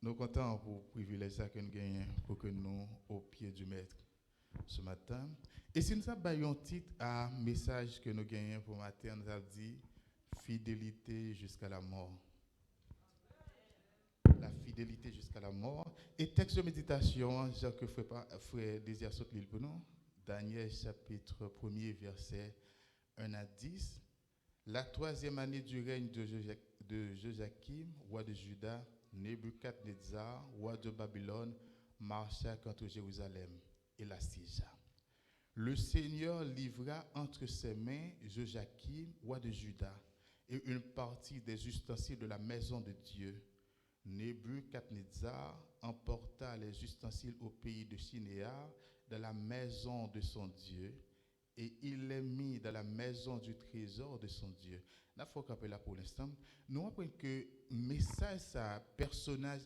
Nous sommes contents pour le privilège ça que nous gagnons pour que nous au pied du maître ce matin. Et si nous avons un titre à message que nous gagnons pour matin, nous avons dit fidélité jusqu'à la mort. La fidélité jusqu'à la mort. Et texte de méditation, Jean que frère Désir saute l'île pour nous. Daniel chapitre 1er verset 1 à 10. La troisième année du règne de Joachim, roi de Juda, Nebuchadnezzar, roi de Babylone, marcha contre Jérusalem et l'assiégea. Le Seigneur livra entre ses mains Joachim, roi de Juda, et une partie des ustensiles de la maison de Dieu. Nebuchadnezzar emporta les ustensiles au pays de Shinéar, dans la maison de son Dieu, et il les mit dans la maison du trésor de son Dieu. Là, il faut camper là pour l'instant. Nous apprenons que message, ça, personnage,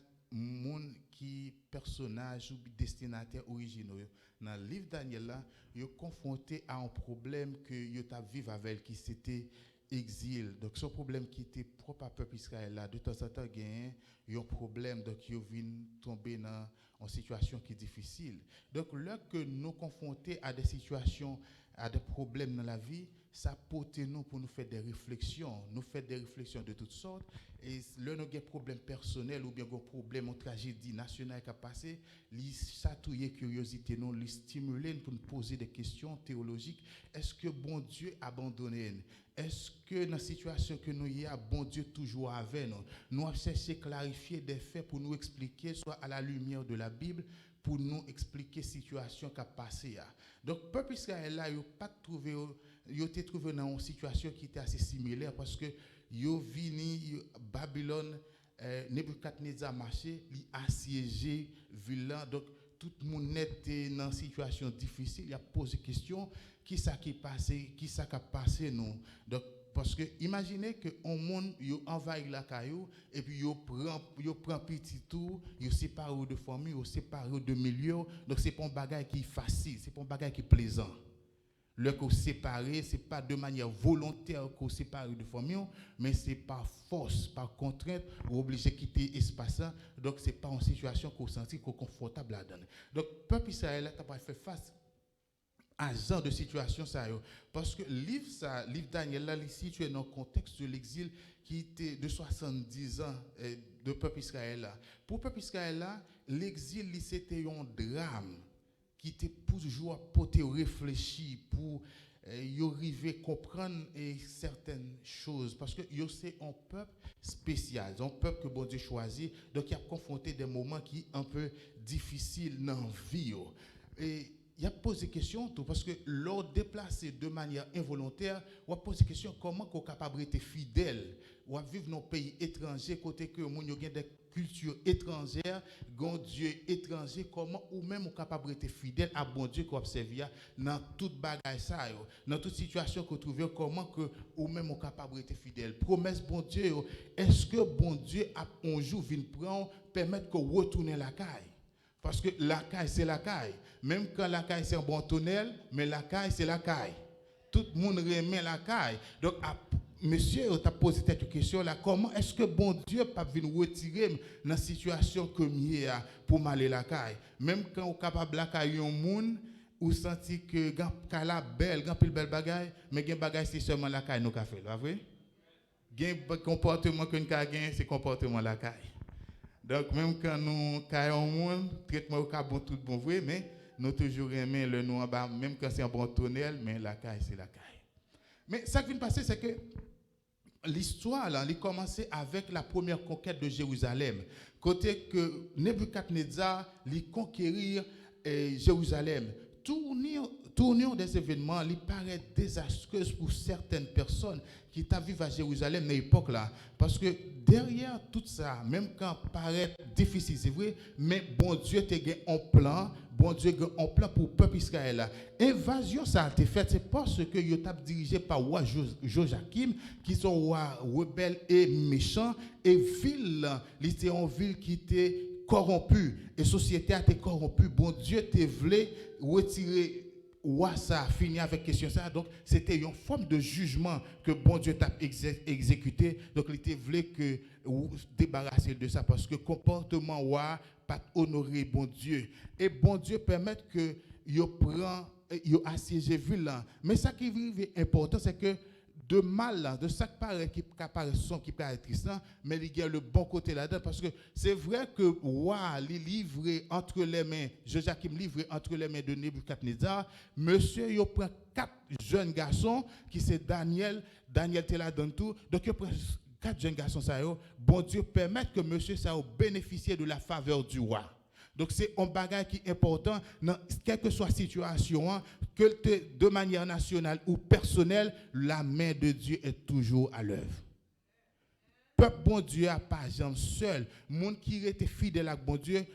personnage ou destinataire originaux. Dans le livre Daniel, là, ils sont confrontés à un problème que ils vivent avec, qui c'était exil. Donc, ce problème qui était propre à peuple Israël, là, de temps en temps, il y a un problème, donc ils viennent tomber dans une situation qui est difficile. Donc, là que nous confrontés à des situations, à des problèmes dans la vie, ça porte nous pour nous faire des réflexions. Nous faire des réflexions de toutes sortes. Et là, nous avons des problèmes personnels ou bien des problèmes ou tragédie nationale qui a passé, ça chatouiller curiosité, nous, les stimuler pour nous poser des questions théologiques. Est-ce que bon Dieu a abandonné? Est-ce que dans la situation que nous y a, bon Dieu toujours avec nous? Nous avons cherché à clarifier des faits pour nous expliquer, soit à la lumière de la Bible, pour nous expliquer la situation qui a passé. Donc, le peuple Israël, là, il n'a pas trouvé, il a été trouvé dans une situation qui était assez similaire parce que il est venu Babylone, Nebuchadnezzar marché, il a assiégé ville. Donc, tout le monde était dans une situation difficile. Il a posé des questions. Qui ça qui passé, qui ça qui a passé nous. Donc parce que imaginez que un monde yo envahit la caillou et puis yo prend petit tout, yo sépare de famille, yo sépare de milieu. Donc c'est pas un bagage qui est facile, c'est pas un bagage qui est plaisant. Le qu'on séparé, c'est pas de manière volontaire qu'on sépare de famille, mais c'est par force, par contrainte, ou obligé de quitter l'espace. Donc c'est pas une situation qu'on sentit qu'on confortable là-dedans. Donc peuple Israël a pas fait face à ce genre de situation ça parce que livre Daniel là il est situé dans le contexte de l'exil qui était de 70 ans de peuple Israël là. Pour peuple Israël là, l'exil c'était un drame qui était pour toujours pour réfléchir pour arriver à comprendre certaines choses parce que c'est un peuple spécial, un peuple que bon Dieu choisit, donc il a confronté des moments qui sont un peu difficiles dans la vie. Et il a posé question tout parce que l'on déplacé de manière involontaire, on a posé question comment qu'on est capable d'être fidèle, ou à vivre dans un pays étranger côté que moun yo gen des cultures étrangères, gon Dieu étranger, comment ou même on capable d'être fidèle à bon Dieu qu'on observe dans toute bagaille ça dans toute situation qu'on trouve comment que ou même on capable d'être fidèle. Promesse bon Dieu, est-ce que bon Dieu a un jour vient prendre permettre qu'on retourne la caille? Parce que la caille, c'est la caille. Même quand la caille, c'est un bon tunnel, mais la caille, c'est la caille. Tout le monde remet la caille. Donc, monsieur, on t'a posé cette question-là. Comment est-ce que bon Dieu peut venir retirer dans la situation comme il y a pour m'aller la caille? Même quand on est capable de la caille, un monde, ou senti que quand la belle, quand belle bagaille, mais gen bagaille, c'est seulement la caille nous qu'a fait. Vous voyez? Gen comportement que nous avons, c'est comportement la caille. Donc, même quand nous caillons au monde, traitement au cas bon, tout bon vrai, mais nous toujours aimons le nom en bas, même quand c'est un bon tunnel, mais la caille, c'est la caille. Mais ça qui vient de passer, c'est que l'histoire, là, elle a commencé avec la première conquête de Jérusalem. Côté que Nebuchadnezzar lui conquérir Jérusalem. Tournure des événements, il paraît désastreuse pour certaines personnes qui vivent à Jérusalem à l'époque là. Parce que derrière tout ça, même quand paraît difficile, c'est vrai, mais bon Dieu t'a gagné un plan, bon Dieu a un plan pour le peuple Israël. Invasion, ça a été fait, c'est parce que il est dirigé par roi Joachim, qui sont rois rebelles et méchants, et ville, c'était une ville qui était corrompue, et la société a été corrompue. Bon Dieu t'a voulu retirer ça a fini avec question ça. Donc, c'était une forme de jugement que bon Dieu t'a exécuté. Donc, il était voulu que débarrasser de ça parce que comportement ouah pas honorer bon Dieu et bon Dieu permet que yo prend yo assiégé ville là. Mais ça qui est important c'est que de mal là, de ça qui paraît qui apparaît son qui paraît triste mais il y a le bon côté là-dedans parce que c'est vrai que ouah li livré entre les mains Joachim livré entre les mains de Nebuchadnezzar monsieur yo prend 4 jeunes garçons qui c'est Daniel était là dans tout donc yo prend 4 jeunes garçons ça yo bon Dieu permet que monsieur ça bénéficier de la faveur du roi. Donc c'est un bagage qui est important dans quelle que soit la situation, que de manière nationale ou personnelle, la main de Dieu est toujours à l'œuvre. Peuple bon Dieu a pas jamais seul. Monde qui était fidèle à bon Dieu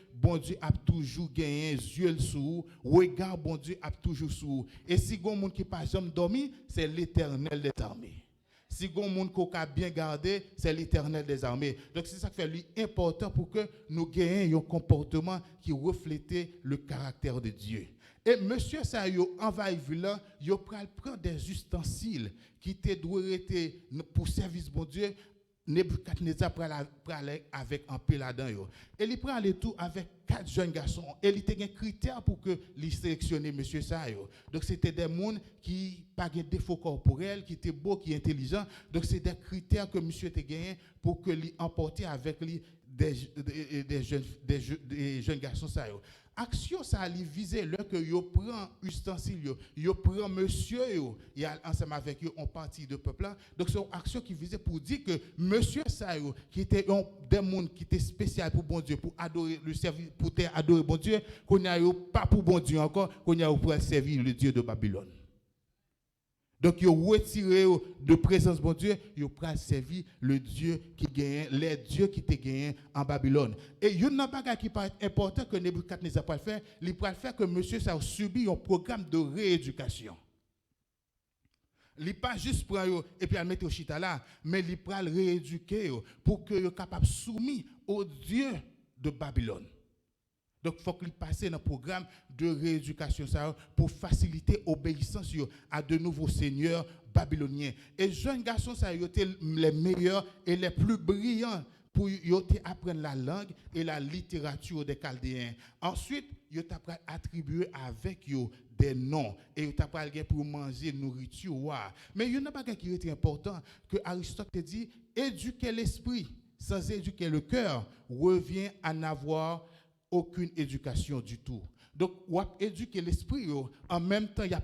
a toujours gagné yeux sous, regard bon Dieu a toujours sous. Et si gon monde qui pas jamais dormi, c'est l'Éternel des armées. Si gon monde qui a bien gardé, c'est l'Éternel des armées. Donc c'est ça qui fait lui important pour que nous gagnions un comportement qui reflète le caractère de Dieu. Et monsieur ça yo envahi là, yo prend des ustensiles qui te doivent être pour service bon Dieu. Nebuchadnezzar prend avec un peu là-dedans. Et il prend le tout avec 4 jeunes garçons. Et il a un critère pour que il sélectionne monsieur ça. Donc c'était des gens qui n'ont pas de défaut corporel, qui étaient beaux, qui étaient intelligents. Donc c'est des critères que monsieur a gagné pour que lui emporter avec lui des jeunes garçons ça. Action ça ali viser le que yo prend ustensile yo prend monsieur et ensemble avec eux on partie de peuple là donc c'est une action qui visait pour dire que monsieur ça qui était des monde qui était spécial pour bon Dieu pour adorer le service pour adorer bon Dieu qu'on a pas pour bon Dieu encore qu'on a pour servir le Dieu de Babylone. Donc, ils ont retiré de présence bon Dieu, ils ont servi le Dieu qui gagne, les dieux qui te gagnent en Babylone. Et il y a un bagage qui paraît important que Nebuchadnezzar peut faire, il peut faire que monsieur ça a subi un programme de rééducation. Il n'est pas juste prendre et puis mettre au chita là, mais il peut le rééduquer pour que soient capable de soumis au Dieu de Babylone. Donc, il faut qu'il passe dans un programme de rééducation pour faciliter l'obéissance à de nouveaux seigneurs babyloniens. Et les jeunes garçons, ça étaient les meilleurs et les plus brillants pour apprendre la langue et la littérature des Chaldéens. Ensuite, ils ont attribué avec eux des noms et ils ont pour manger nourriture. Mais il y a un bagage qui est important que Aristote dit éduquer l'esprit sans éduquer le cœur revient à n'avoir aucune éducation du tout. Donc, on a éduqué l'esprit, en même temps, il a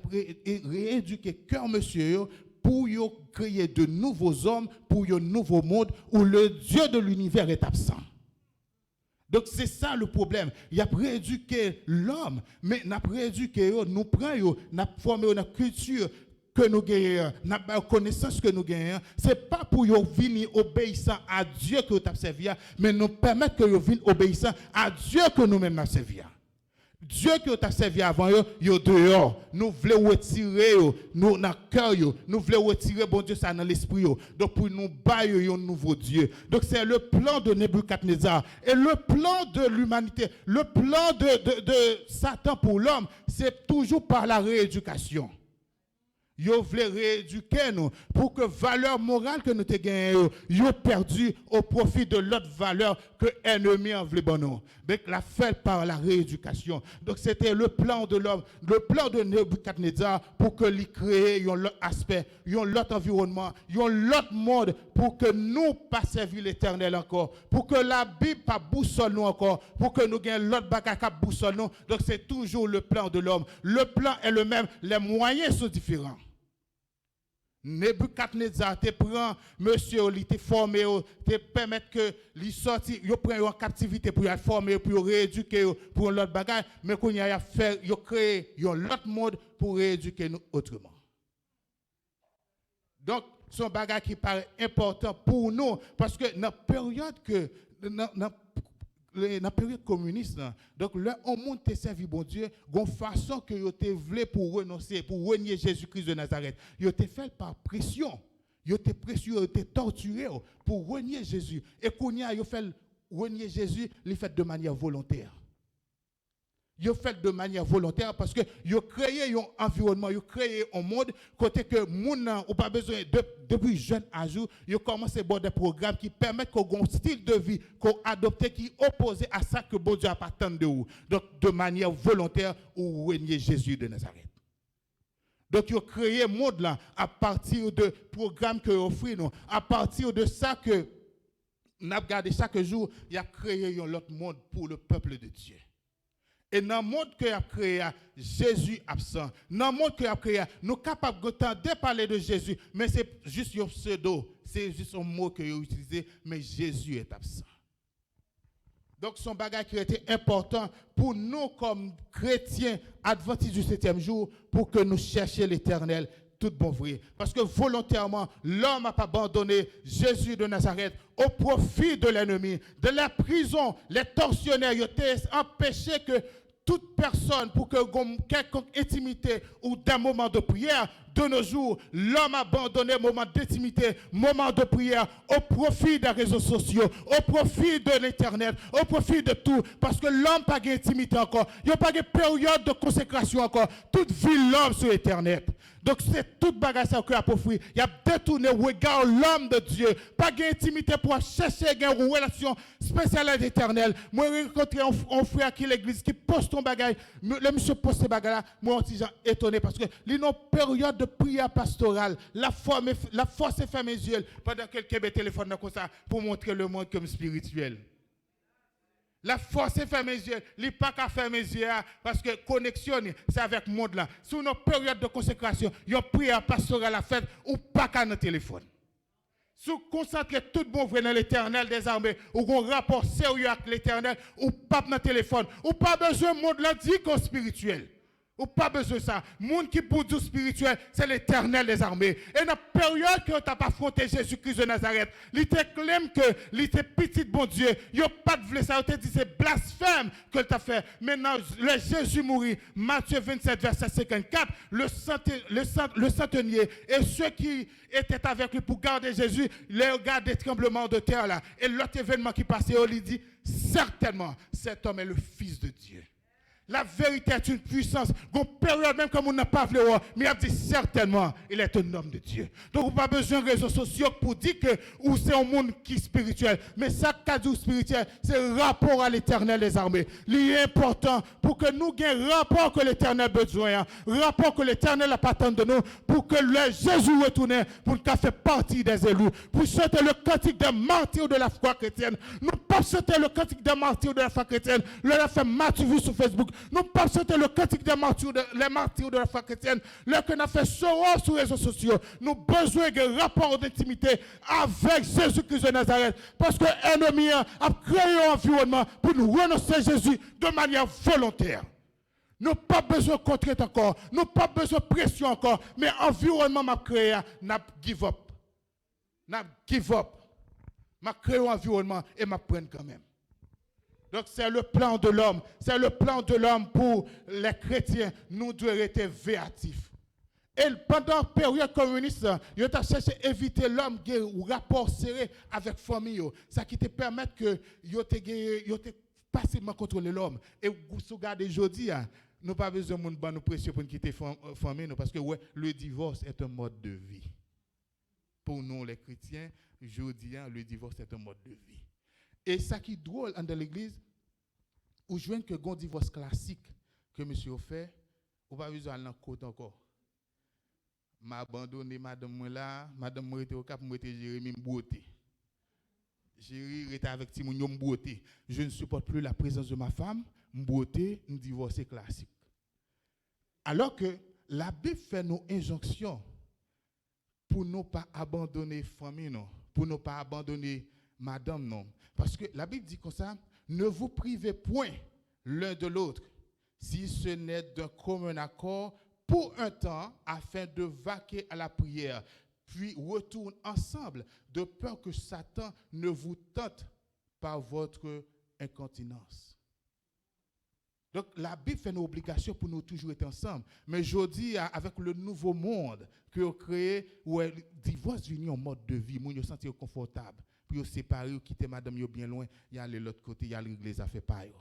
rééduqué le cœur, monsieur, pour créer de nouveaux hommes, pour un nouveau monde où le Dieu de l'univers est absent. Donc, c'est ça le problème. Il a rééduqué l'homme, mais il a rééduqué, nous prenons, nous avons formé notre culture que nous gagnons, la connaissance que nous gagnons, ce n'est pas pour venir obéissant à Dieu que nous avons servi, mais nous permettre que nous venions obéissant à Dieu que nous-mêmes avons servi. Dieu qui nous a servi avant, yo dehors. Nous voulons retirer nous dans le cœur, nous voulons retirer bon Dieu ça dans l'esprit. Donc pour nous bailler un nouveau Dieu. Donc c'est le plan de Nebuchadnezzar et le plan de l'humanité, le plan de Satan pour l'homme, c'est toujours par la rééducation. Yo voulez rééduquer nous pour que valeur morale que nous te gagné yo perdu au profit de l'autre valeur que ennemi en voulait bon nous. Donc la fait par la rééducation. Donc c'était le plan de l'homme, le plan de Nebuchadnezzar pour que lui crée un autre aspect, un autre environnement, un autre monde pour que nous pas servir l'Éternel encore, pour que la Bible pas boussole nous encore, pour que nous gagnions l'autre bagage qui boussole nous. Donc c'est toujours le plan de l'homme. Le plan est le même, les moyens sont différents. Nebuchadnezzar te prend monsieur il te formé te permettre que li sorti yo prend en captivité pour y former pour rééduquer pour l'autre bagage mais qu'on y a faire yo créer l'autre monde pour rééduquer nous autrement. Donc son bagage qui paraît important pour nous parce que dans la période que dans la période communiste, donc là, on monte servi bon Dieu, une façon que vous te voulu pour renoncer, pour renier Jésus-Christ de Nazareth. Vous te fait par pression. Vous te pression, vous te torturé pour renier Jésus. Et qu'on y a fait renier Jésus, il fait de manière volontaire. Ils fait de manière volontaire parce que ils créé un environnement, ils créé un monde côté que moun ou pas besoin depuis jeune âge, ils commencé à avoir des programmes qui permettent qu'on ait un style de vie qu'on adopte qui est opposé à ça que bon Dieu attend de vous. Donc de manière volontaire ou régner Jésus de Nazareth. Donc ils ont créé un monde là à partir de programmes que offrent nous, à partir de ça que nous avons regardé chaque jour, il a créé un autre monde pour le peuple de Dieu. Et dans le monde que a créé, Jésus absent. Dans le monde que a créé, nous sommes capables de parler de Jésus, mais c'est juste un pseudo, c'est juste un mot que vous utilisez, mais Jésus est absent. Donc, son bagage qui était important pour nous comme chrétiens adventistes du 7e jour, pour que nous cherchions l'Éternel tout bon vrai. Parce que volontairement, l'homme n'a pas abandonné Jésus de Nazareth au profit de l'ennemi. De la prison, les tortionnaires ont empêché que toute personne, pour que quelconque intimité ou d'un moment de prière, de nos jours, l'homme a abandonné moment d'intimité, moment de prière, au profit des réseaux sociaux, au profit de l'Internet, au profit de tout. Parce que l'homme n'a pas d'intimité encore. Il n'y a pas de période de consécration encore. Toute vie, l'homme sur Internet. Donc c'est toute bagage qui a profité. Il a détourné le regard l'homme de Dieu. Pas d'intimité pour chercher une relation spéciale à l'Éternel. Moi, j'ai rencontré un frère qui est l'église qui poste ton bagage. Le monsieur poste ce bagage là. Moi, je suis étonné parce que il y a une période de prière pastorale. La force est fermée les yeux pendant que quelqu'un met téléphone comme ça pour montrer le monde comme spirituel. La force est fermée les yeux. Il n'y a pas qu'à fermer les yeux parce que connexion, c'est avec le monde là. Sous nos périodes de consécration, il y a une prière pastorale à faire ou pas qu'à notre téléphone. Sous concentrer tout bon vrai dans l'Éternel des armées, ou un rapport sérieux avec l'Éternel, ou pas dans le téléphone, ou pas besoin de monde là dit qu'on spirituel. Ou pas besoin de ça. Le monde qui pour du spirituel, c'est l'Éternel des armées. Et dans la période que tu n'as pas affronté Jésus-Christ de Nazareth, il te clame que il était petit bon Dieu. Il n'a pas de ça. Il te dit c'est blasphème que tu as fait. Maintenant, le Jésus mourit. Matthieu 27, verset 54. Le centenier et ceux qui étaient avec lui pour garder Jésus, les regardent des tremblements de terre là. Et l'autre événement qui passait, on lui dit certainement, cet homme est le Fils de Dieu. La vérité est une puissance. Une période même comme on n'a pas voulu voir, mais il a dit certainement, il est un homme de Dieu. Donc, vous n'avez pas besoin de réseaux sociaux pour dire que c'est un monde qui est spirituel. Mais ça, cadeau spirituel, c'est le rapport à l'Éternel des armées. Il est important pour que nous ayons un rapport que l'Éternel a besoin, rapport que l'Éternel a pas attendu de nous, pour que le Jésus retourne, pour qu'il fasse partie des élus, pour chanter le cantique des martyrs de la foi chrétienne. Nous ne pouvons pas chanter le cantique des martyrs de la foi chrétienne. Le a fait martyr sur Facebook. Nous ne pouvons pas chanter le cantique des martyrs de la foi chrétienne. Le qu'on a fait soror sur les réseaux sociaux. Nous avons besoin d'un rapport d'intimité avec Jésus-Christ de Nazareth. Parce que l'ennemi a créé un environnement pour nous renoncer à Jésus de manière volontaire. Nous n'avons pas besoin de contrainte encore. Nous n'avons pas besoin de pression encore. Mais l'environnement m'a créé, n'a give up. N'a give up. M'a créé un environnement et m'a prendre quand même. Donc c'est le plan de l'homme. C'est le plan de l'homme pour les chrétiens. Nous devons être véatifs. Et pendant la période communiste, il a cherché à éviter l'homme ou rapport serré avec la famille. Ça qui te permet que il facilement contrôler l'homme. Et vous regardez aujourd'hui, nous n'avons pas besoin de nous pression pour quitter la famille parce que ouais, le divorce est un mode de vie. Pour nous les chrétiens, aujourd'hui, le divorce est un mode de vie. Et ça qui est drôle dans l'église, où je viens que un divorce classique que monsieur a fait, on va besoin d'aller en côte encore. M'a abandonné madame moi là, madame moi était au cap, moi était Jérémy Mbouoté. Jérémy était avec Timoun Mbouoté. Je ne supporte plus la présence de ma femme, Mbouoté, un divorce classique. Alors que la Bible fait nos injonctions pour ne pas abandonner famille non, pour ne pas abandonner madame non. Parce que la Bible dit comme ça, ne vous privez point l'un de l'autre, si ce n'est d'un commun accord pour un temps, afin de vaquer à la prière, puis retourne ensemble, de peur que Satan ne vous tente par votre incontinence. Donc la Bible fait une obligation pour nous toujours être ensemble. Mais aujourd'hui, avec le nouveau monde que vous créez, où le divorce est en mode de vie, vous vous sentez confortable. Puis vous séparez, vous quittez madame bien loin, il y a l'autre côté, il y a l'église à faire pareil.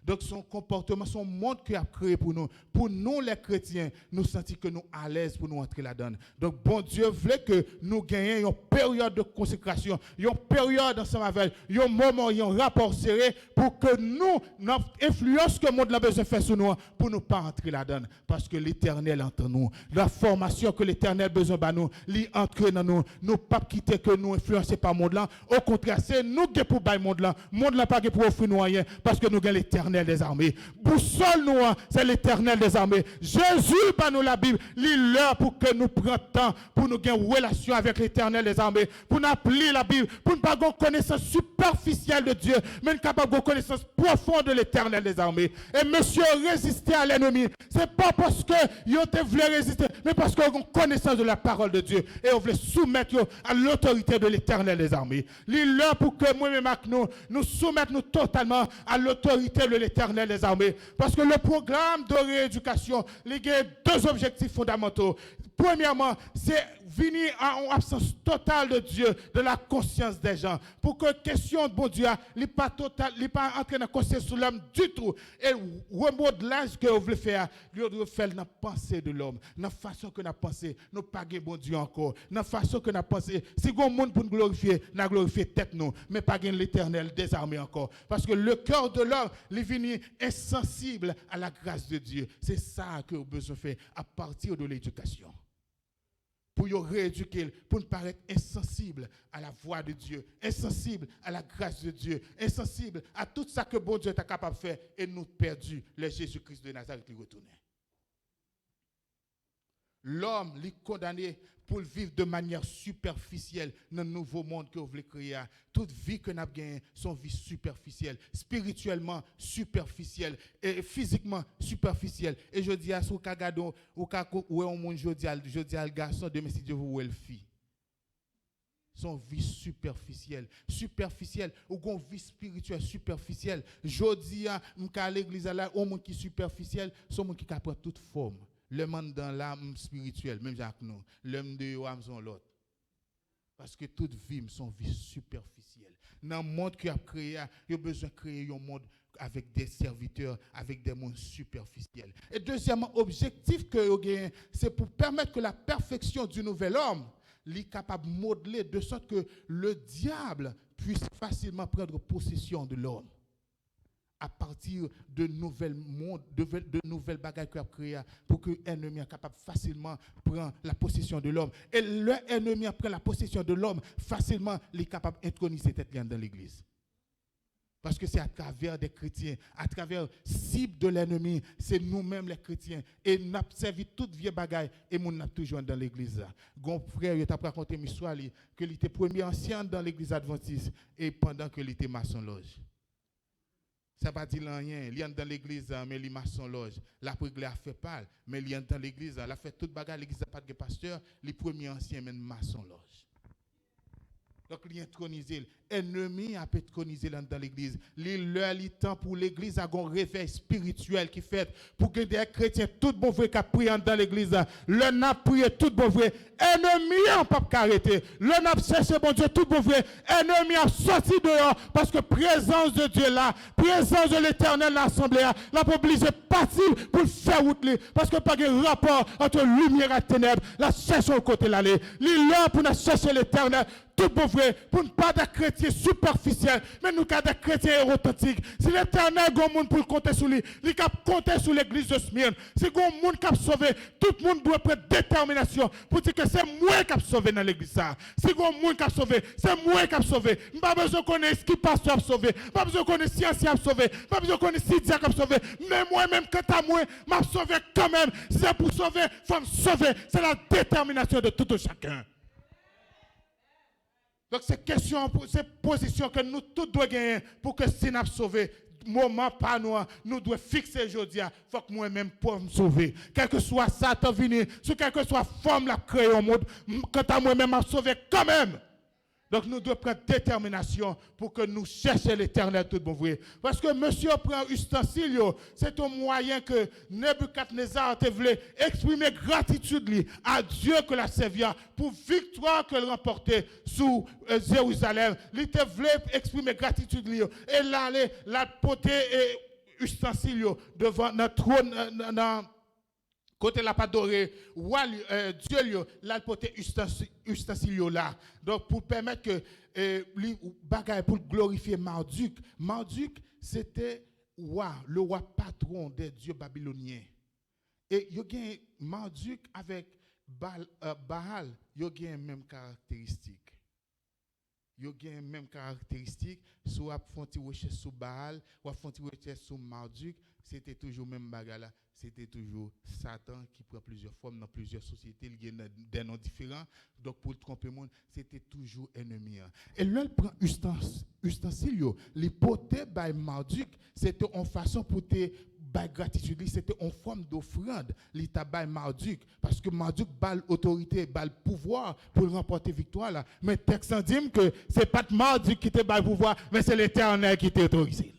Donc son comportement, son monde qu'il a créé pour nous les chrétiens, nous sentir que nous à l'aise pour nous entrer là-dedans. Donc bon Dieu voulait que nous gagnions une période de consécration, une période ensemble avec, un moment, un rapport serré pour que nous, notre influence que le monde a besoin de faire sur nous, pour ne pas entrer là-dedans. Parce que l'Éternel entre nous. La formation que l'Éternel a besoin de nous, lui entre dans nous. Nous ne pas quitter que nous influencés par le monde là. Au contraire, c'est nous qui pour le monde là. Le monde là pas pour offrir nous rien parce que nous avons l'Éternel des armées. Boussole nous, c'est l'Éternel des armées. Jésus, par nous la Bible, lit l'heure pour que nous prenions temps pour nous avoir une relation avec l'Éternel des armées, pour nous appeler la Bible, pour ne pas avoir une connaissance superficielle de Dieu, mais une capable de connaissance profonde de l'Éternel des armées. Et monsieur, résister à l'ennemi, ce n'est pas parce que vous voulez résister, mais parce que vous avez connaissance de la parole de Dieu et vous voulez soumettre à l'autorité de l'Éternel des armées. Lit l'heure pour que moi-même nous soumettons totalement à l'autorité de l'Éternel des armées. Parce que le programme de rééducation, il y a deux objectifs fondamentaux. Premièrement, c'est venir en absence totale de Dieu, de la conscience des gens. Pour que question de bon Dieu, il n'est pas total, il n'est pas entré dans la conscience de l'homme du tout. Et le remodelage que vous voulez faire, vous devez faire dans la pensée de l'homme, dans la façon que nous pensons, nous pas bon Dieu encore, dans la façon que nous pensons. Si vous avez un monde pour nous glorifier, nous glorifier tête nous, mais pas l'Éternel désarmé encore. Parce que le cœur de l'homme, il est venu insensible à la grâce de Dieu. C'est ça que vous avez besoin de faire à partir de l'éducation. Pour vous rééduquer, pour ne pas être insensible à la voix de Dieu, insensible à la grâce de Dieu, insensible à tout ça que bon Dieu est capable de faire et nous perdu le Jésus-Christ de Nazareth qui retourne. L'homme est condamné pour vivre de manière superficielle dans le nouveau monde que vous voulez créer. Toute vie que nous avons gagnée, son vie superficielle, spirituellement superficielle, et physiquement superficielle. Et je dis à ce kagado, ou un monde, je dis à le garçon, demain si Dieu vous le fille. Son vie superficielle, ou une vie spirituelle superficielle. Je dis à l'église, là, au monde qui est superficiel, son monde qui prend toute forme. Le monde dans l'âme spirituelle, même Jacques nous, l'homme de l'âme sont l'autre. Parce que toute vie, son vie superficielle. Dans le monde qu'il a créé, il a besoin de créer un monde avec des serviteurs, avec des mondes superficiels. Et deuxièmement, objectif que vous avez, c'est pour permettre que la perfection du nouvel homme est capable de modeler de sorte que le diable puisse facilement prendre possession de l'homme. À partir de nouvelles mondes, de nouvelles bagages qu'il a créées pour que l'ennemi soit capable facilement prendre la possession de l'homme. Et l'ennemi prend la possession de l'homme facilement, il est capable d'introniser cette ligne dans l'église. Parce que c'est à travers des chrétiens, à travers cible de l'ennemi, c'est nous-mêmes les chrétiens. Et nous avons servi toute vieille bagaille et nous avons toujours dans l'église. Mon frère, il t'a raconté une histoire qu'il était premier ancien dans l'église adventiste et pendant que il était maçon loge. Ça ne pas dire rien. Il est dans l'église, mais il est maçon loge. La prière a fait pas, mais il est dans l'église. Il a fait toute bagarre. L'église n'a pas de pasteur. Les premiers anciens, mais maçon loge. Donc, il est intronisé. L'ennemi a pu introniser dans l'église. Il temps pour l'église à un réveil spirituel qui fait pour que des chrétiens, tout bon vrai, qui prient dans l'église, le n'a prié tout bon vrai. Ennemi n'a pas arrêté. Le n'a cherché bon Dieu tout bon vrai. Ennemi a sorti dehors parce que présence de Dieu là, présence de l'Éternel dans l'assemblée, l'a obligé de partir pour faire route. Parce que pas de rapport entre lumière et ténèbres. La cherche au côté l'aller. Il là pour nous chercher l'Éternel. Tout bon vrai, pour ne pas être chrétien superficiel, mais nous sommes des chrétiens authentiques. Si l'Éternel a un monde pour compter sur lui, il peut compter sur l'église de Smyrne. Si il y a un monde qui a sauvé, tout le monde doit prendre détermination pour dire que c'est moi qui a sauvé dans l'église. Si il y a un monde qui a sauvé, c'est moi qui a sauvé. Je n'ai pas besoin de connaître ce qui passe à sauver. Je n'ai pas besoin de connaître si ancien a sauvé. Je n'ai pas besoin de connaître si Dieu a sauvé. Mais moi-même, quant à moi, je m'ai sauvé quand même. Si c'est pour sauver, il faut me sauver. C'est la détermination de tout chacun. Donc, c'est question, c'est position que nous tous devons gagner pour que si nous sommes sauvés, moment pas nous devons fixer aujourd'hui. Il faut que moi-même pour me sauver. Quel que soit ça, tu venu, sur quelle que soit forme la créer au monde, quant à moi-même, je sauver quand même. Donc nous devons prendre détermination pour que nous cherchions l'Éternel tout bon vrai. Parce que monsieur prend ustensile, c'est un moyen que Nebuchadnezzar voulait exprimer gratitude à Dieu que la servia pour victoire qu'elle remportait sous Jérusalem. Il voulait exprimer gratitude et là, la poter et ustensiles devant notre trône, côté la pas adoré, Dieu, là, porter ustensiles là. Donc, pour permettre que, pour glorifier Marduk. Marduk, c'était le roi patron des dieux babyloniens. Et il y a Marduk avec Baal, il y a les mêmes caractéristiques. Il y a les mêmes caractéristiques. Soit on fait recherche sur Baal, ou on fait recherche sur Marduk, c'était toujours le même bagage. C'était toujours Satan qui prend plusieurs formes dans plusieurs sociétés, il y a des noms différents. Donc pour tromper le monde, c'était toujours ennemi. Et là, il prend ustensile, les potés by Marduk, c'était en façon pour te by gratitude, c'était en forme d'offrande, l'état by Marduk, parce que Marduk a l'autorité, a le pouvoir pour remporter victoire là. Mais le texte dit que ce n'est pas Marduk qui te bat le pouvoir, mais c'est l'Éternel qui t'a autorisé.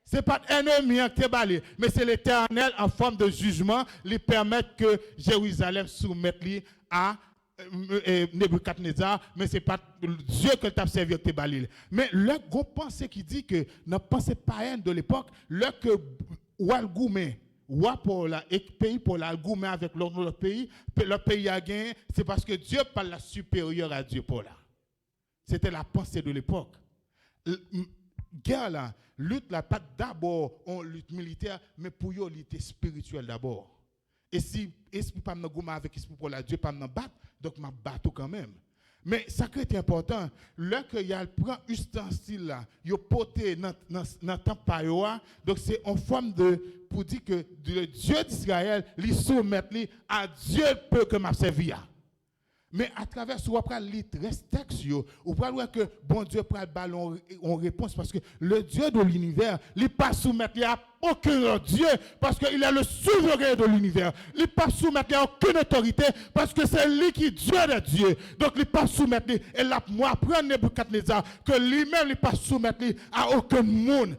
Ce n'est pas l'ennemi qui t'a balé, mais c'est l'Éternel en forme de jugement, lui permettre que Jérusalem soumette à Nebuchadnezzar, mais ce n'est pas Dieu que t'a servi qui t'a balé. Mais le gros pensée qui dit que dans la pensée païenne de l'époque, le que Oualgoumé, et pays pour la Goumé avec l'autre pays, le pays a gagné, c'est parce que Dieu parle la supérieure à Dieu pour là. C'était la pensée de l'époque. Guerre là, lutte là, pas d'abord en lutte militaire, mais pour eux, lutte spirituelle d'abord. Et si esprit pas me gouma avec esprit pour la Dieu pas me battre, donc m'a battu quand même. Mais ça qui est important, là que y a prend ustensile là, yo porté dans temps payoa, donc c'est en forme de pour dire que le Dieu d'Israël lui soumettre à Dieu peut que m'a servi. Mais à travers ce qu'on lit texte, on peut voir que bon Dieu prend le ballon en réponse parce que le Dieu de l'univers, il n'est pas soumettre à aucun Dieu parce qu'il est le souverain de l'univers. Il n'est pas soumettre à aucune autorité parce que c'est lui qui est Dieu de Dieu. Donc il n'est pas soumettre. Et là, moi, prendre Nebuchadnezzar que lui-même n'est pas soumettre à aucun monde.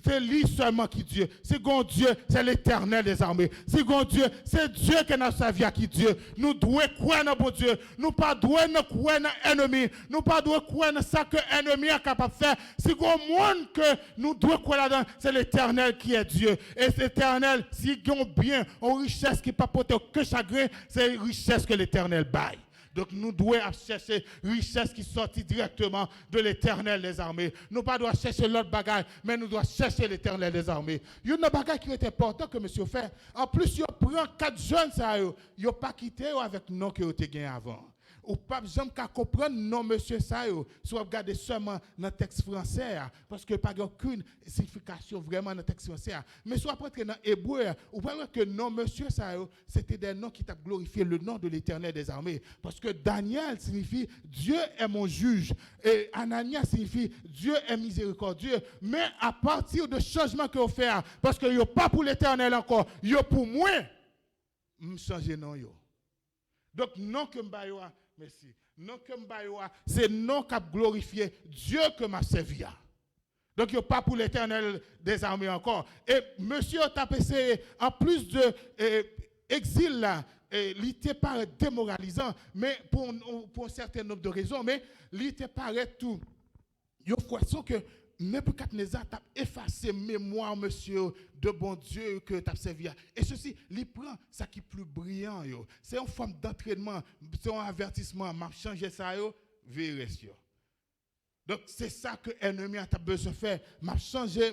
C'est lui seulement qui est Dieu. C'est grand Dieu, c'est l'Éternel des armées. C'est grand Dieu, c'est Dieu qui n'a sa vie qui Dieu. Nous devons croire dans bon Dieu. Nous pas devons croire dans l'ennemi. Nous pas devons croire dans ça que l'ennemi est capable de faire. C'est grand monde que nous devons croire là-dedans. C'est l'Éternel qui est Dieu. Et c'est l'Éternel, s'il y a bien, en richesse qui ne peut pas porter aucun chagrin, c'est une richesse que l'Éternel baille. Donc nous devons chercher richesse qui sortit directement de l'Éternel des armées. Nous ne devons pas chercher l'autre bagage, mais nous devons chercher l'Éternel des armées. Il y a une bagage qui est important que monsieur fait. En plus, il prend 4 jeunes, il n'a pas quitté avec le nom que vous avez gagné avant. Ou pas jamais qu'à comprendre non monsieur ça soit regarder seulement dans le texte français parce que pas aucune signification vraiment dans le texte français mais soit prendre dans hébreu ou voir que non monsieur ça c'était des noms qui t'a glorifié le nom de l'Éternel des armées parce que Daniel signifie Dieu est mon juge et Anania signifie Dieu est miséricordieux mais à partir de changement que vous faites parce que yo pas pour l'Éternel encore yo pour moi me changer non yo donc non que m'bayoa merci. Non que m'bayoa, c'est non qu'a glorifié Dieu que m'a servi. Donc il n'y a pas pour l'Éternel des armées encore. Et monsieur t'a essayé, en plus de exil là, il était pas démoralisant, mais pour un certain nombre de raisons, mais il était paraît tout. Il y a une que Nebuchadnezzar t'a effacé mémoire, monsieur, de bon Dieu que tu as servi. Et ceci, il prend ça qui est plus brillant. C'est une forme d'entraînement, c'est un avertissement. M'a changé ça, vérifie. Donc, c'est ça que l'ennemi a besoin de faire. M'a changé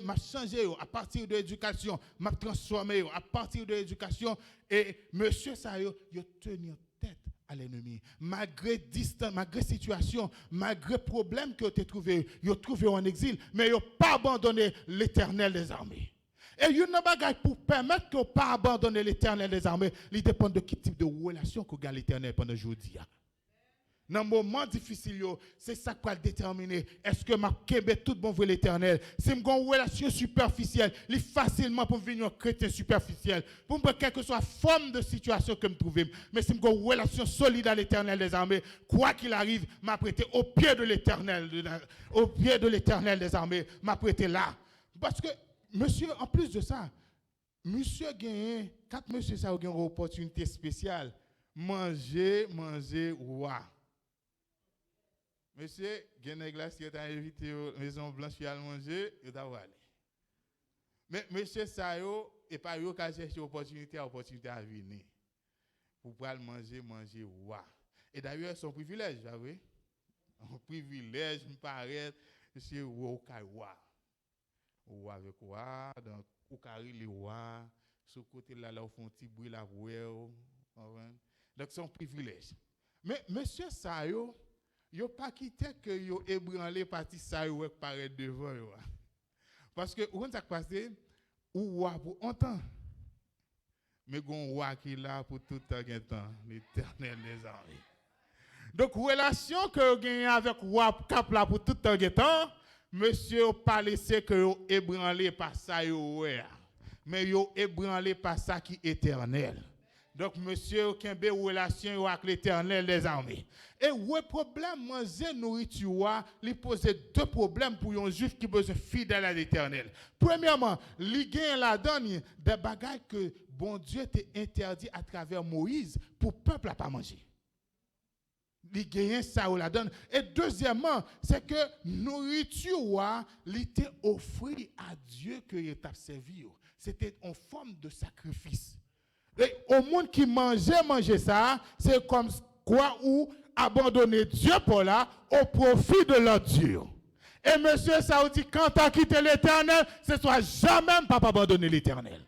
à partir de l'éducation. M'a transformé à partir de l'éducation. Et monsieur, ça, il a tenu tête à l'ennemi. Malgré distance, malgré situation, malgré problème que tu as trouvé, ils ont trouvé en exil, mais ils n'ont pas abandonné l'Éternel des armées. Et il y a une bagaille pour permettre qu'ils n'ont pas abandonné l'Éternel des armées. Il dépend de quel type de relation que gagne l'Éternel pendant aujourd'hui. Dans un moment difficile, c'est ça qui va déterminer. Est-ce que ma kébé tout bon pour l'Éternel? Si je une relation superficielle, il est facilement pour venir un chrétien superficiel. Pour me quelle que soit la forme de situation que je trouve. Mais si je une relation solide à l'Éternel des armées, quoi qu'il arrive, m'a prêté au pied de l'Éternel, des armées, m'a prêté là. Parce que, monsieur, en plus de ça, monsieur gagne, quand monsieur ça a une opportunité spéciale, manger, roi. Monsieur, il y a une glace qui t'a invité à la Maison Blanche à manger, il t'a aller. Mais monsieur Sayo, et pas yo qui cherché opportunité à venir. Pour pouvoir manger, ouah. Et d'ailleurs, son privilège, vous voyez? Un privilège, me paraît, monsieur ouah. Ouah avec ouah, donc, ou carré les ouah, sur côté là, là, au fond, petit bruit la rouelle. Donc, c'est un privilège. Mais monsieur Sayo, yo pas quitté que yo ébranlé parti Sayo qui paraît devant yo. Parce que, où ça passé, ou ouah pour longtemps. Mais gon roi qui est là pour tout le temps, l'Éternel des armées. Donc, relation que vous gagnez avec roi cap là pour tout le temps, monsieur pas laissé que vous ébranlé par ça, mais vous ébranlé par ça qui est éternel. Donc, monsieur, qui a une relation avec l'Éternel des armées. Et le problème, manger nourriture, il pose deux problèmes pour un juif qui besoin fidèle à l'Éternel. Premièrement, il gagne la donne des bagages que bon Dieu t'a interdit à travers Moïse pour le peuple à pas manger. Il gagne ça ou la donne. Et deuxièmement, c'est que nourriture, il était offert à Dieu que il t'a servi. C'était en forme de sacrifice. Et au monde qui mangeait ça, c'est comme quoi ou abandonner Dieu pour là au profit de leur Dieu. Et monsieur Saoudi, quand tu as quitté l'Éternel, ce soit jamais pas abandonner l'Éternel.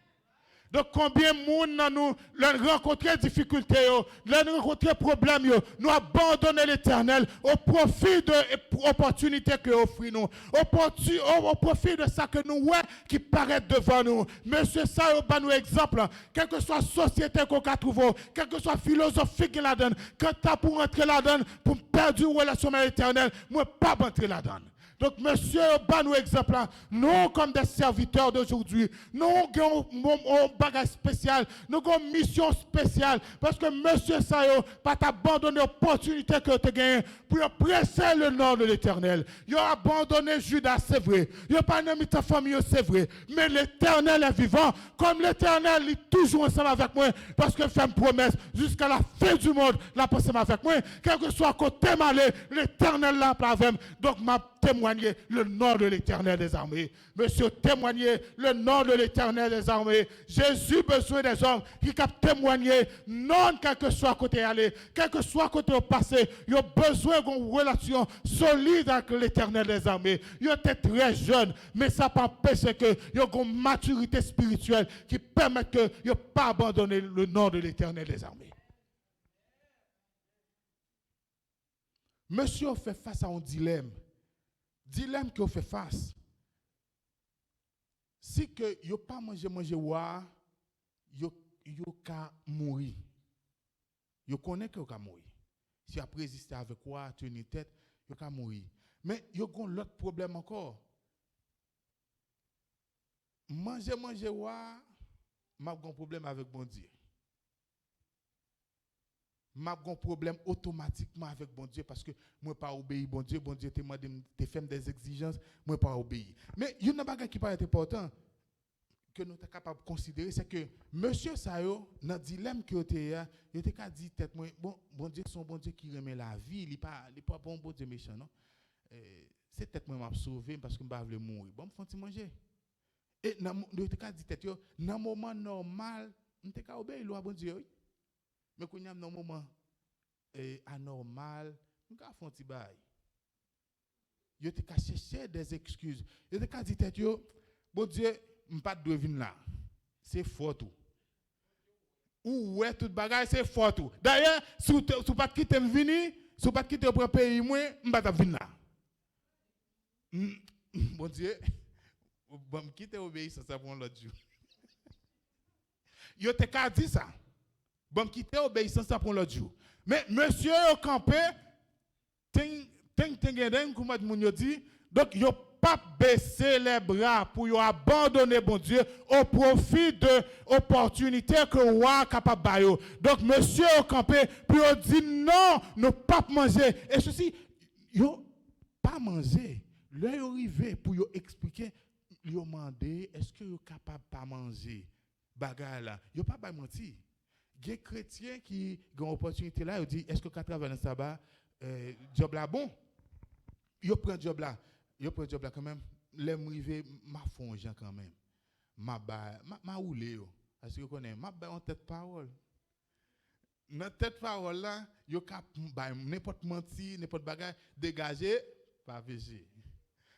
Donc combien de monde nous rencontrer difficultés, nous rencontrer problèmes, nous abandonner l'Éternel au profit de l'opportunité que offre nous, au profit de ça que nous ouais qui paraît devant nous. Monsieur ça va nous exemple, quelle que soit la société qu'on a trouvé, quelle que soit la philosophie qu'il a donné, quand tu as pour entrer là-dedans, pour perdre une relation avec l'Éternel, moi pas entrer là-dedans. Donc, monsieur, ban nous exemple, nous, comme des serviteurs d'aujourd'hui, nous avons un bagage spécial, nous avons une mission spéciale, parce que monsieur Sayo, pas t'abandonner l'opportunité que tu as gagnée pour presser le nom de l'Éternel. Il a abandonné Judas, c'est vrai. Il n'a pas mis ta famille, c'est vrai. Mais l'Éternel est vivant. Comme l'Éternel est toujours ensemble avec moi, parce que fait une promesse jusqu'à la fin du monde, la ensemble avec moi. Quel que soit côté malé, l'Éternel là avec moi. Donc, ma témoigner le nom de l'Éternel des armées. Monsieur, témoigner le nom de l'Éternel des armées. Jésus besoin des hommes qui capent témoigner, non quel que soit côté aller, quel que soit côté au passé, ils ont besoin d'une relation solide avec l'Éternel des armées. Ils étaient très jeunes, mais ça pas empêcher que ils ont une maturité spirituelle qui permet que ils ne pas abandonner le nom de l'Éternel des armées. Monsieur fait face à un dilemme. Dilemme que vous fait face. Si que yo pas manger wa, yo ka mourir. Yo connaît que yo ka mourir. Si après résister avec quoi, tenir tête, yo ka mourir. Mais yo gon l'autre problème encore. Manger wa, m'a gon problème avec bon Dieu. M'a gon problème automatiquement avec bon Dieu parce que moi pas obéir bon Dieu te demande te faire des exigences, moi pas obéir. Mais il y a une bagage qui paraît important que nous sommes capables de considérer, c'est que monsieur Sayo dans le dilemme que il était dit tête moi bon Dieu son bon Dieu qui remet la vie, il pas bon Dieu méchant non. C'est peut-être moi m'a sauvé parce que m'pa vle mourir. Bon me font manger. Et il était dit tête yo dans moment normal, on te ka obéir loi bon Dieu. Mais quand il y a un moment anormal, nous avons fait un petit bail. Vous avez cherché des excuses. Vous avez dit, bon Dieu, je ne pas de venir là. C'est fort tout. Ou ouais, tout bagage, c'est fort tout. D'ailleurs, si vous ne pas quitter venir, si vous pas quitter pour pays, moi, je ne pas venir là. Bon Dieu, je vais quitter obéissance pour l'autre jour. Vous avez dit ça. Bon, quitter obéissance pour l'autre jour. Mais monsieur au campé, comme moun dit, donc yo pas baisser les bras pour yo abandonner bon Dieu au profit de opportunités que roi capable bayo. Donc monsieur au campé pour dire non, nous pas manger et ceci yo pas manger. Là yo arrivé pour yo expliquer, yo demander est-ce que yo capable pas manger bagarre là. Yo pas mentir. Il y a des chrétiens qui ont une opportunité là, ils disent, est-ce que quand travaille dans le sabbat, job là bon? Ils prennent job là. Ils prennent job là quand même. Les arrivés, ma fonds quand même. ma roulé yo. Parce que vous connaissez, ma ba en tête parole. Dans tête parole là, yo cap n'importe menti, n'importe bagage dégagé, pas VG.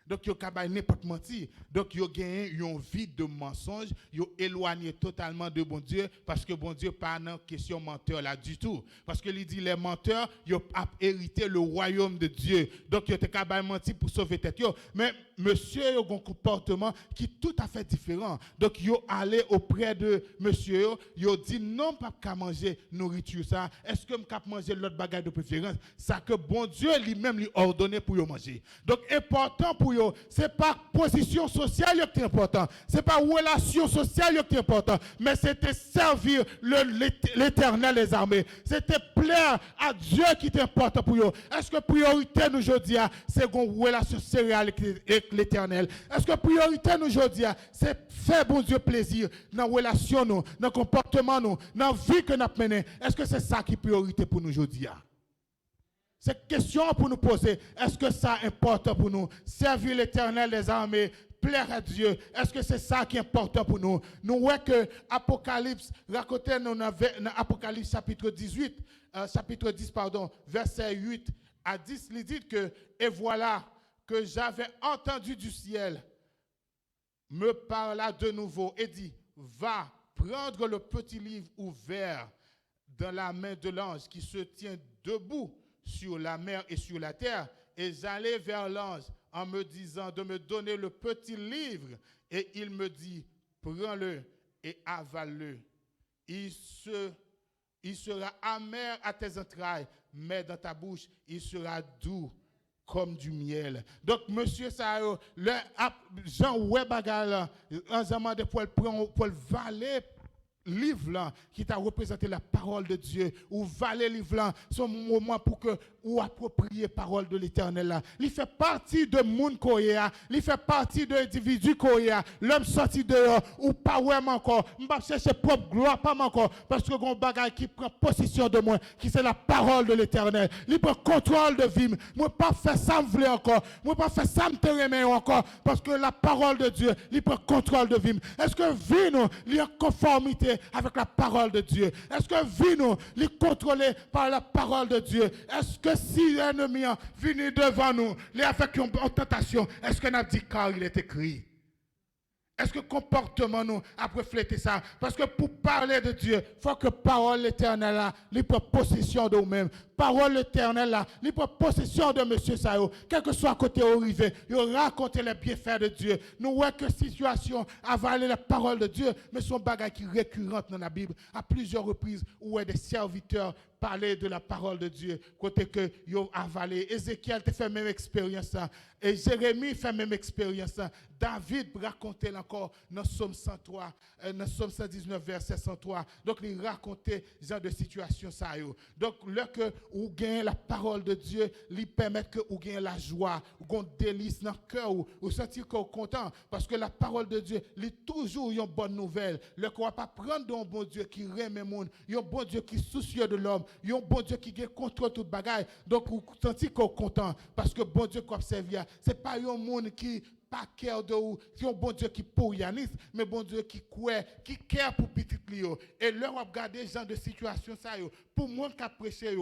Donc yo ka n'importe menti. Donc yo gagne une vie de mensonge, yo éloigné totalement de bon Dieu parce que bon Dieu pas dans question menteur là du tout. Parce que il dit les menteurs, yo a hérité le royaume de Dieu. Donc yo te ka menti pour sauver tête yo. Mais monsieur yo un comportement qui est tout à fait différent. Donc yo allé auprès de monsieur yo dit non pas qu'à manger nourriture ça. Est-ce que m'cap manger l'autre bagage de préférence? Ça que bon Dieu lui-même lui ordonné pour yo manger. Donc important pour yo, c'est pas position sociale qui est important, c'est pas relation sociale qui est important, mais c'était servir l'Éternel des armées. C'était plaire à Dieu qui est important pour yo. Est-ce que priorité nous aujourd'hui c'est une relation sérieuse avec l'Éternel? Est-ce que priorité nous aujourd'hui c'est faire bon Dieu plaisir dans la relation nous, dans le comportement nous, dans la vie que nous menons? Est-ce que c'est ça qui est priorité pour nous aujourd'hui? Cette question pour nous poser, est-ce que ça importe pour nous? Servir l'Éternel des armées, plaire à Dieu, est-ce que c'est ça qui est important pour nous? Nous voyons que Apocalypse, raconté dans Apocalypse chapitre 18, chapitre 10, pardon, verset 8 à 10, il dit que, et voilà que j'avais entendu du ciel, me parla de nouveau et dit, va prendre le petit livre ouvert dans la main de l'ange qui se tient debout sur la mer et sur la terre, et j'allais vers l'ange en me disant de me donner le petit livre, et il me dit, prends-le et avale-le. Il sera amer à tes entrailles, mais dans ta bouche, il sera doux comme du miel. Donc, monsieur Sao, Jean Webagal, un zaman de pour le valer livre là qui t'a représenté la parole de Dieu ou valer livre là c'est un moment pour que ou approprier parole de l'Éternel là. Il fait partie de monde koya, il fait partie de individu koya. L'homme sorti dehors ou pas vraiment encore, m'pa chercher propre gloire pas encore parce que gon bagage qui prend possession de moi qui c'est la parole de l'Éternel. Il prend contrôle de vie. Moi pas faire ça me voulais encore. Moi pas faire ça me te remet encore parce que la parole de Dieu, il prend contrôle de vie. Est-ce que vie nous il est en conformité avec la parole de Dieu? Est-ce que vie nous est contrôlée par la parole de Dieu? Est-ce que si l'ennemi vient devant nous, il est avec une tentation, est-ce qu'on a dit car il est écrit? Est-ce que le comportement nous a reflété ça? Parce que pour parler de Dieu, il faut que parole éternelle là, il prend possession de nous-mêmes. Parole éternelle là, il prend possession de monsieur Sao. Quel que soit côté arrivé, il raconte les bienfaits de Dieu. Nous voyons que situation avaler la parole de Dieu, mais son bagage qui est récurrente dans la Bible à plusieurs reprises où des serviteurs parler de la parole de Dieu, côté que yo avalé. Ézéchiel te fait même expérience et Jérémie fait même expérience. David racontait encore dans Psaume 103, dans Psaume 119 verset 103. Donc il racontait ce genre de situation ça yo. Donc là que ou gagne la parole de Dieu, lui permet que ou gagne la joie, ou gagne délice dans le cœur ou sentir qu'on content parce que la parole de Dieu, il toujours une bonne nouvelle. Le qu'on va pas prendre un bon Dieu qui remet le monde, un bon Dieu qui est soucieux de l'homme. Il y a un bon Dieu qui contrôle toute bagaille. Donc, vous sentez qu'on est content. Parce que bon Dieu qu'on observe, ce n'est pas un monde qui pas cœur de ou, c'est un bon Dieu qui pour Yanis, mais bon Dieu qui croit, qui care pour petit Lio. Et là, on va regarder ce genre de situation, ça, pour moi qui a prêché,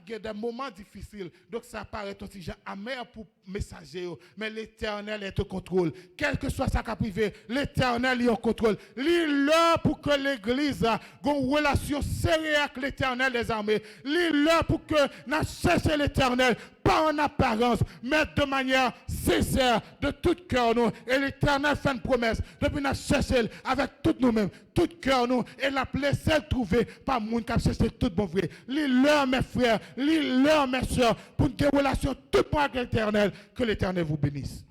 qui a des moments difficiles. Donc, ça paraît aussi genre amer pour messager, mais l'Éternel est au contrôle. Quel que soit sa cas privé, l'Éternel est au contrôle. L'île pour que l'Église ait une relation sérieuse avec l'Éternel des armées. L'île pour que nous cherchions l'Éternel, pas en apparence, mais de manière sincère, de tout cœur nous. Et l'Éternel fait une promesse. Depuis nous chercher avec tout nous-mêmes, tout cœur nous, et la place celle trouvée par monde qui a cherché tout bon vrai. L'île mes frères, l'île mes soeurs, pour une relation toute avec l'Éternel. Que l'Éternel vous bénisse.